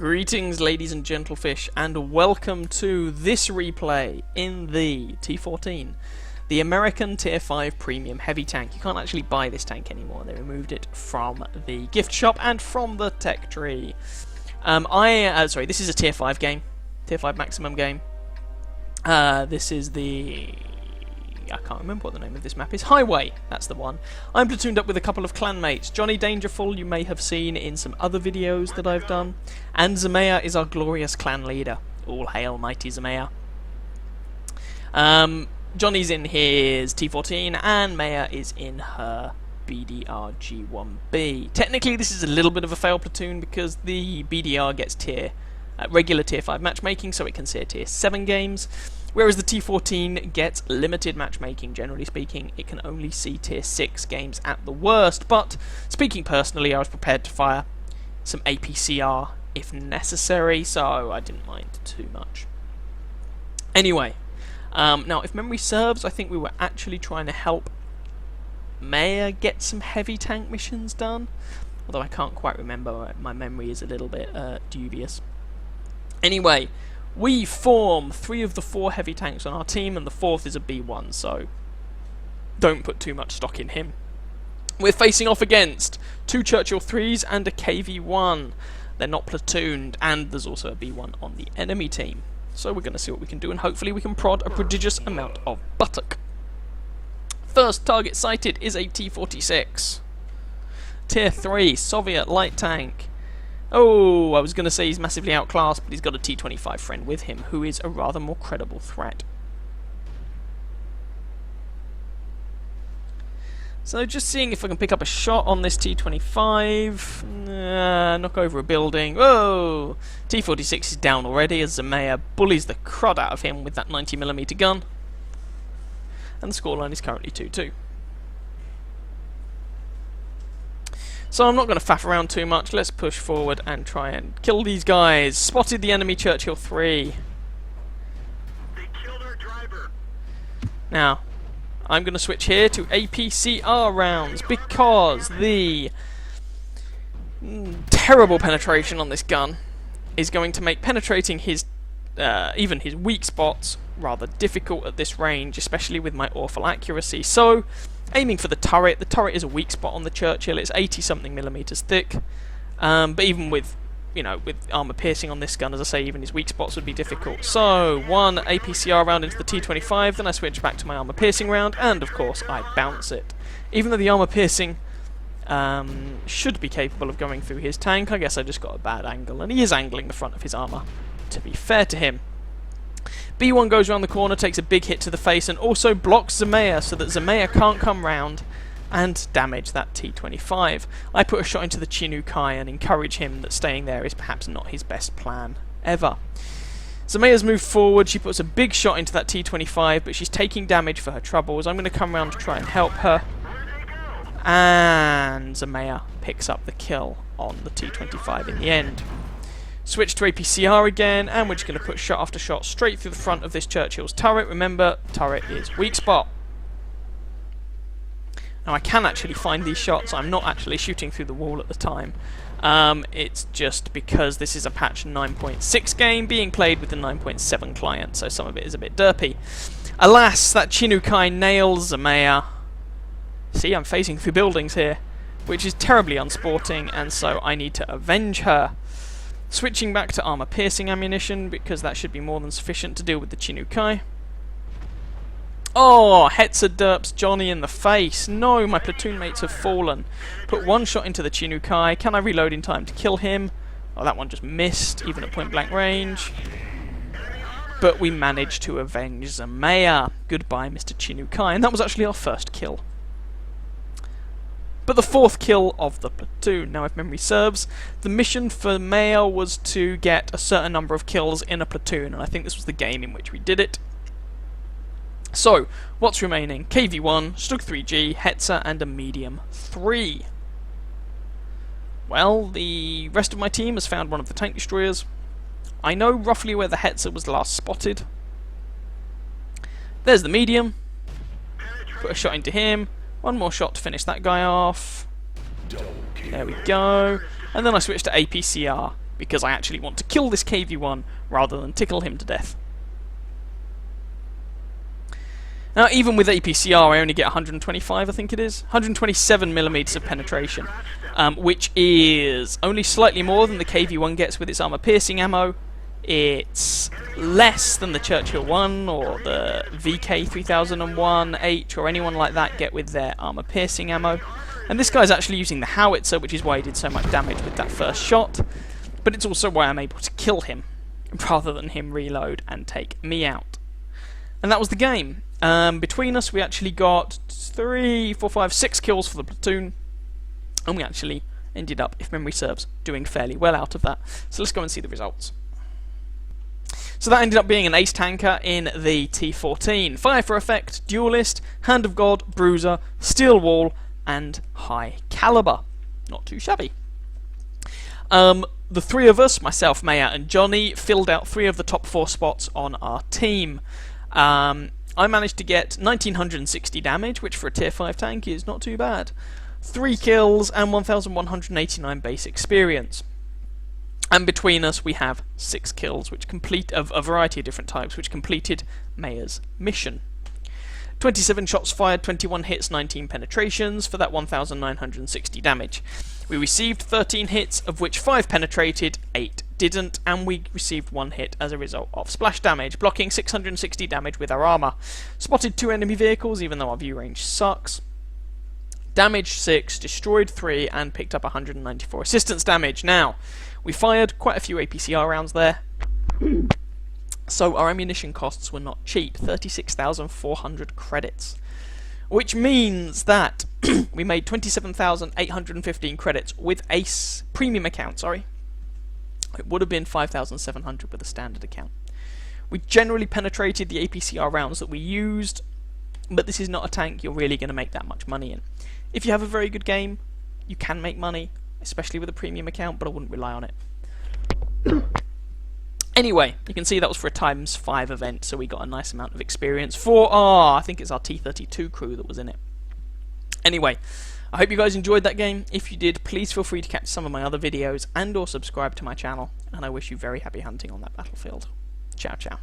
Greetings, ladies and gentlefish, and welcome to this replay in the T14, the American Tier 5 Premium Heavy Tank. You can't actually buy this tank anymore. They removed it from the gift shop and from the tech tree. Sorry, this is a Tier 5 game, Tier 5 maximum game. This is the... I can't remember what the name of this map is. Highway, that's the one. I'm platooned up with a couple of clanmates. Johnny Dangerful you may have seen in some other videos that I've done. And Zamea is our glorious clan leader. All hail mighty Zamea. Johnny's in his T14 and Maya is in her BDR G1B. Technically this is a little bit of a fail platoon because the BDR gets regular Tier 5 matchmaking, so it can see Tier 7 games. Whereas the T14 gets limited matchmaking, generally speaking. It can only see Tier 6 games at the worst, but speaking personally, I was prepared to fire some APCR if necessary, so I didn't mind too much. Anyway, now if memory serves, I think we were actually trying to help Maya get some heavy tank missions done, although I can't quite remember, my memory is a little bit dubious. Anyway, we form 3 of the 4 heavy tanks on our team, and the 4th is a B1, so don't put too much stock in him. We're facing off against 2 Churchill 3s and a KV1. They're not platooned, and there's also a B1 on the enemy team. So we're going to see what we can do, and hopefully we can prod a prodigious amount of buttock. First target sighted is a T-46. Tier 3 Soviet light tank. Oh, I was going to say he's massively outclassed, but he's got a T-25 friend with him, who is a rather more credible threat. So just seeing if I can pick up a shot on this T-25. Knock over a building. Whoa! T-46 is down already as Zamea bullies the crud out of him with that 90mm gun. And the scoreline is currently 2-2. So I'm not going to faff around too much, let's push forward and try and kill these guys. Spotted the enemy Churchill 3. They killed our driver. Now, I'm going to switch here to APCR rounds because the terrible penetration on this gun is going to make penetrating his even his weak spots rather difficult at this range, especially with my awful accuracy. So, aiming for the turret is a weak spot on the Churchill. It's 80-something millimeters thick, but even with, with armor piercing on this gun, as I say, even his weak spots would be difficult. So, 1 APCR round into the T25, then I switch back to my armor piercing round, and of course I bounce it. Even though the armor piercing should be capable of going through his tank, I guess I just got a bad angle, and he is angling the front of his armor, to be fair to him. B1 goes around the corner, takes a big hit to the face, and also blocks Zamea so that Zamea can't come round and damage that T25. I put a shot into the Chinukai and encourage him that staying there is perhaps not his best plan ever. Zamea's moved forward, she puts a big shot into that T25, but she's taking damage for her troubles. I'm going to come round to try and help her. And Zamea picks up the kill on the T25 in the end. Switch to APCR again, and we're just going to put shot after shot straight through the front of this Churchill's turret. Remember, turret is weak spot. Now I can actually find these shots. I'm not actually shooting through the wall at the time. It's just because this is a patch 9.6 game being played with the 9.7 client, so some of it is a bit derpy. Alas, that Chinukai nails Zamea. See, I'm phasing through buildings here, which is terribly unsporting, and so I need to avenge her. Switching back to armor-piercing ammunition, because that should be more than sufficient to deal with the Chinukai. Oh, Hetzer derps Johnny in the face. No, my platoon mates have fallen. Put 1 shot into the Chinukai. Can I reload in time to kill him? Oh, that one just missed, even at point-blank range. But we managed to avenge Zamea. Goodbye, Mr. Chinukai. And that was actually our first kill. But the 4th kill of the platoon. Now, if memory serves, the mission for Maya was to get a certain number of kills in a platoon, and I think this was the game in which we did it. So, what's remaining? KV1, Stug 3G, Hetzer, and a medium 3. Well, the rest of my team has found one of the tank destroyers. I know roughly where the Hetzer was last spotted. There's the medium. Put a shot into him. 1 more shot to finish that guy off. There we go. And then I switch to APCR. because I actually want to kill this KV-1 rather than tickle him to death. Now, even with APCR, I only get 125, I think it is. 127mm of penetration, which is only slightly more than the KV-1 gets with its armor-piercing ammo. It's less than the Churchill 1 or the VK3001H or anyone like that get with their armor-piercing ammo. And this guy's actually using the howitzer, which is why he did so much damage with that first shot. But it's also why I'm able to kill him, rather than him reload and take me out. And that was the game. Between us, we actually got 3, 4, 5, 6 kills for the platoon, and we actually ended up, if memory serves, doing fairly well out of that. So let's go and see the results. So that ended up being an ace tanker in the T14. Fire for Effect, Duelist, Hand of God, Bruiser, Steel Wall, and High Caliber. Not too shabby. The three of us, myself, Maya, and Johnny, filled out 3 of the top 4 spots on our team. I managed to get 1960 damage, which for a tier 5 tank is not too bad. 3 kills and 1189 base experience. And between us we have 6 kills, which complete of a variety of different types, which completed Maya's mission. 27 shots fired, 21 hits, 19 penetrations for that 1960 damage. We received 13 hits, of which 5 penetrated, 8 didn't, and we received 1 hit as a result of splash damage, blocking 660 damage with our armor. Spotted 2 enemy vehicles, even though our view range sucks. Damaged 6, destroyed 3, and picked up 194 assistance damage. Now, we fired quite a few APCR rounds there, so our ammunition costs were not cheap, 36,400 credits. Which means that we made 27,815 credits with a premium account, sorry. It would have been 5,700 with a standard account. We generally penetrated the APCR rounds that we used, but this is not a tank you're really going to make that much money in. If you have a very good game, you can make money, especially with a premium account, but I wouldn't rely on it. Anyway, you can see that was for a ×5 event, so we got a nice amount of experience for our, I think it's our T32 crew that was in it. Anyway, I hope you guys enjoyed that game. If you did, please feel free to catch some of my other videos and or subscribe to my channel, and I wish you very happy hunting on that battlefield. Ciao, ciao.